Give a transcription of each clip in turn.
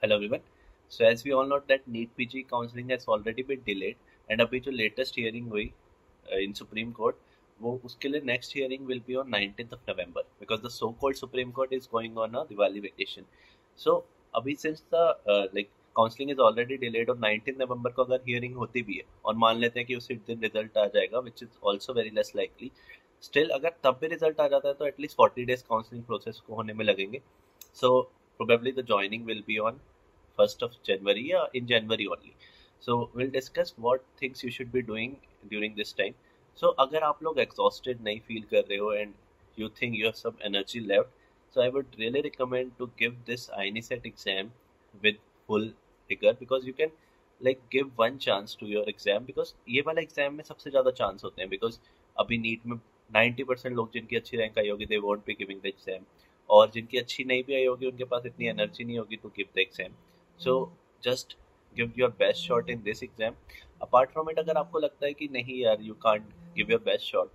Hello everyone. So as we all know that NEET PG counseling has already been delayed and अभी जो latest hearing हुई in Supreme Court वो उसके लिए next hearing will be on 19th of November because the so-called Supreme Court is going on a Diwali vacation. So अभी since the counseling is already delayed और 19th November को अगर hearing होती भी है और मान लेते हैं कि उसी दिन result आ जाएगा which is also very less likely. Still अगर तब भी result आ जाता है तो at least 40 days counseling process को होने में लगेंगे. So probably the joining will be on 1st of January or in January only. So we'll discuss what things you should be doing during this time. So अगर आप लोग exhausted नहीं feel कर रहे हो and you think you have some energy left, so I would really recommend to give this INESET exam with full rigor because you can give one chance to your exam because ये वाला exam में सबसे ज़्यादा chance होते हैं because अभी NEET में 90% लोग जिनकी अच्छी रैंक आई होगी they won't be giving the exam और जिनकी अच्छी नहीं भी आई होगी उनके पास इतनी एनर्जी नहीं होगी to give the exam. So just give your best shot in this exam. Apart from it, अगर आपको लगता है कि नहीं यार you can't give your best shot,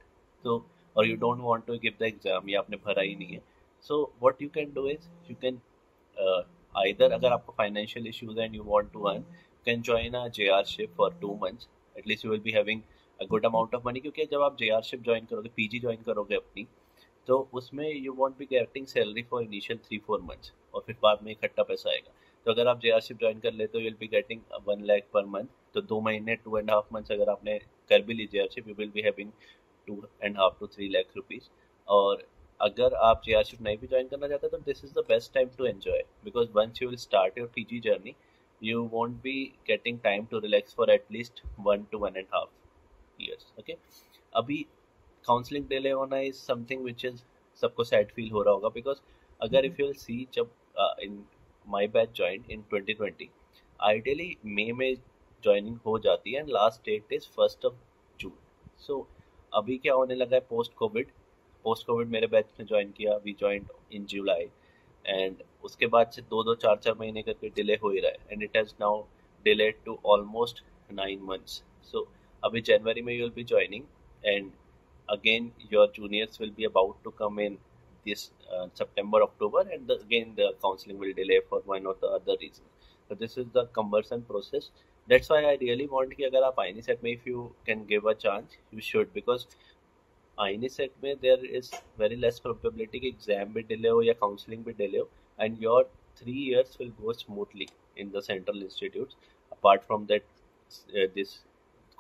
so or you don't want to give the exam या आपने भरा ही नहीं है, so what you can do is you can either अगर आपको financial issues and you want to earn, you can join a JRship for 2 months. At least you will be having a good amount of money क्योंकि जब आप JRship join करोगे, PG join करोगे अपनी, तो उसमें you won't be getting salary for initial 3-4 months और फिर बाद में इकट्ठा पैसा आएगा. तो अगर आप JRship ज्वाइन कर लेते हो you'll be getting 1 lakh per month. तो 2 महीने 2.5 months अगर आपने कर भी ली JRship, you will be having 2.5 to 3 lakh rupees. और अगर आप JRship नहीं भी ज्वाइन करना चाहते तो this is the best time to enjoy because once you will start your PG journey, you won't be getting time to relax for at least 1 to 1.5 years. Okay, अभी counselling delay होना is something which is सबको sad feel हो रहा होगा because अगर if you will see जब in my batch join in 2020 ideally मई में ज्वाइनिंग हो जाती है and last date is 1st of June. So अभी क्या होने लगा है पोस्ट कोविड मेरे बैच में ज्वाइन किया, we join in July and उसके बाद से 2-4 महीने करके डिले हो ही रहा है and it has now delayed to almost 9 months. So अभी जनवरी में you will be joining and again your juniors will be about to come in this September October and again the counseling will delay for one or the other reason. So this is the cumbersome process. That's why I really want कि अगर आप INESET में if you can give a chance you should because INESET में there is very less probability कि exam भी delay हो या counseling भी delay हो and your 3 years will go smoothly in the central institutes. Apart from that this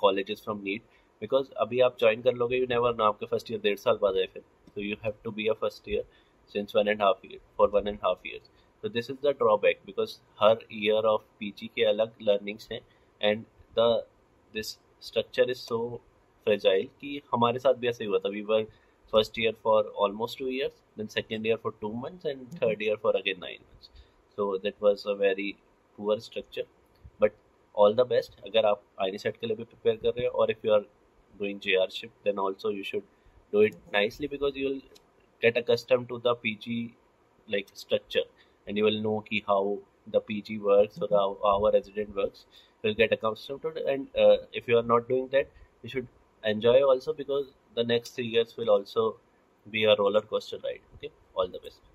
colleges from NEET because अभी आप ज्वाइन कर लोगे यू नेवर नो आपके फर्स्ट ईयर 1.5 साल बाद आए फिर तो you have to be a first year since 1.5 year for 1.5 years. तो this is the drawback because हर ईयर ऑफ पीजी के अलग लर्निंग्स हैं and the this structure is so fragile कि हमारे साथ भी ऐसे ही हुआ था. We were first year for almost 2 years, then second year for 2 months and third year for again 9 months. So that was a very poor structure but all the best. अगर आप INESET के लिए भी प्रिपेयर कर रहे हो और if you are doing JRship then also you should do it nicely because you will get accustomed to the PG structure and you will know ki how the PG works or how our resident works. You'll get accustomed to it and if you are not doing that you should enjoy also because the next 3 years will also be a roller coaster ride. Okay, all the best.